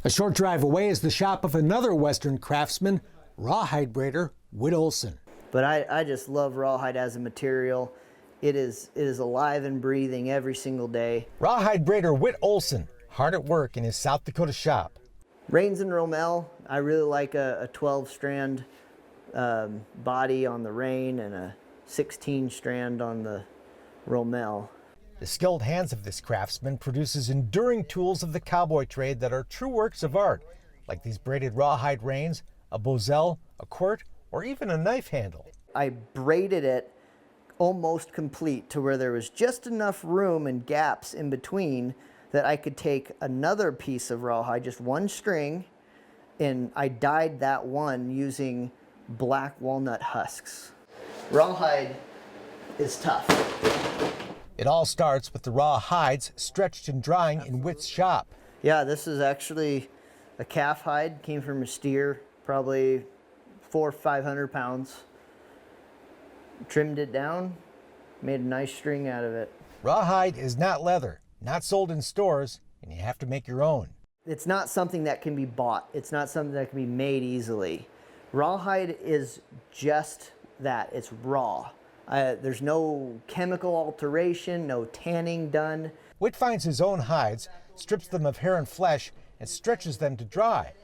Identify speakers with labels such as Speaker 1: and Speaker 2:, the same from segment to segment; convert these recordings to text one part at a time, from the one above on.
Speaker 1: A short drive away is the shop of another Western craftsman, rawhide braider Whit Olson.
Speaker 2: But I just love rawhide as a material. It is alive and breathing every single day.
Speaker 1: Rawhide braider Whit Olson, hard at work in his South Dakota shop.
Speaker 2: Reins and rommel. I really like a 12-strand body on the rein and a 16-strand on the rommel.
Speaker 1: The skilled hands of this craftsman produces enduring tools of the cowboy trade that are true works of art, like these braided rawhide reins, a boselle, a quirt, or even a knife handle.
Speaker 2: I braided it almost complete to where there was just enough room and gaps in between that I could take another piece of rawhide, just one string, and I dyed that one using black walnut husks. Rawhide is tough.
Speaker 1: It all starts with the raw hides stretched and drying in Whit's shop.
Speaker 2: Yeah, this is actually a calf hide, came from a steer, probably 400 or 500 pounds. Trimmed it down, made a nice string out of it.
Speaker 1: Rawhide is not leather, not sold in stores, and you have to make your own.
Speaker 2: It's not something that can be bought. It's not something that can be made easily. Rawhide is just that, it's raw. There's no chemical alteration, no tanning done.
Speaker 1: Whit finds his own hides, strips them of hair and flesh, and stretches them to dry.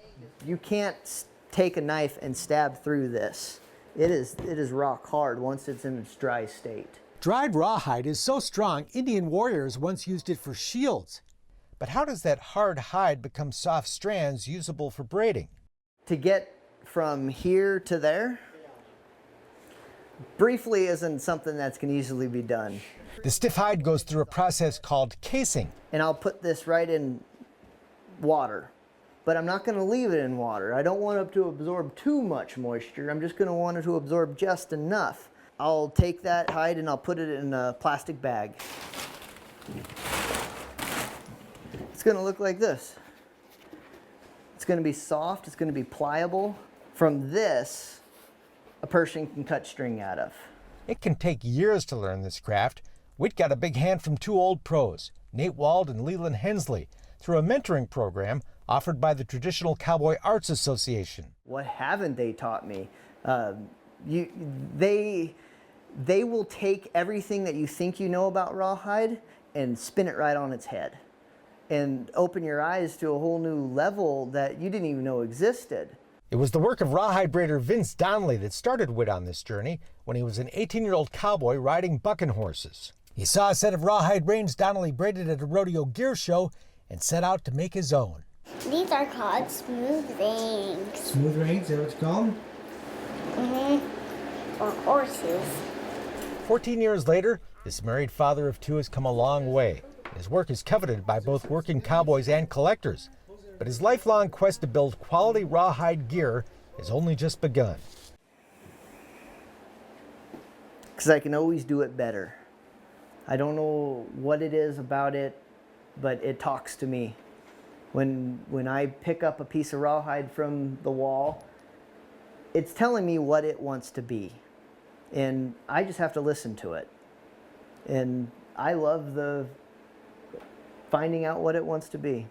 Speaker 2: You can't take a knife and stab through this. It is rock hard once it's in its dry state.
Speaker 1: Dried rawhide is so strong, Indian warriors once used it for shields. But how does that hard hide become soft strands usable for braiding?
Speaker 2: To get from here to there, briefly isn't something that's can easily be done.
Speaker 1: The stiff hide goes through a process called casing.
Speaker 2: And I'll put this right in water, but I'm not going to leave it in water. I don't want it to absorb too much moisture. I'm just going to want it to absorb just enough. I'll take that hide and I'll put it in a plastic bag. It's going to look like this. It's going to be soft, it's going to be pliable. From this, a person can cut string out of.
Speaker 1: It can take years to learn this craft. Whit got a big hand from two old pros, Nate Wald and Leland Hensley, through a mentoring program offered by the Traditional Cowboy Arts Association.
Speaker 2: What haven't they taught me? They will take everything that you think you know about rawhide and spin it right on its head and open your eyes to a whole new level that you didn't even know existed.
Speaker 1: It was the work of rawhide braider Vince Donnelly that started Whit on this journey when he was an 18-year-old cowboy riding bucking horses. He saw a set of rawhide reins Donnelly braided at a rodeo gear show and set out to make his own.
Speaker 3: These are called smooth reins.
Speaker 1: Smooth reins, is that what it's called?
Speaker 3: For horses.
Speaker 1: 14 years later, this married father of two has come a long way. His work is coveted by both working cowboys and collectors. But his lifelong quest to build quality rawhide gear has only just begun.
Speaker 2: Because I can always do it better. I don't know what it is about it, but it talks to me. When I pick up a piece of rawhide from the wall, it's telling me what it wants to be. And I just have to listen to it. And I love finding out what it wants to be.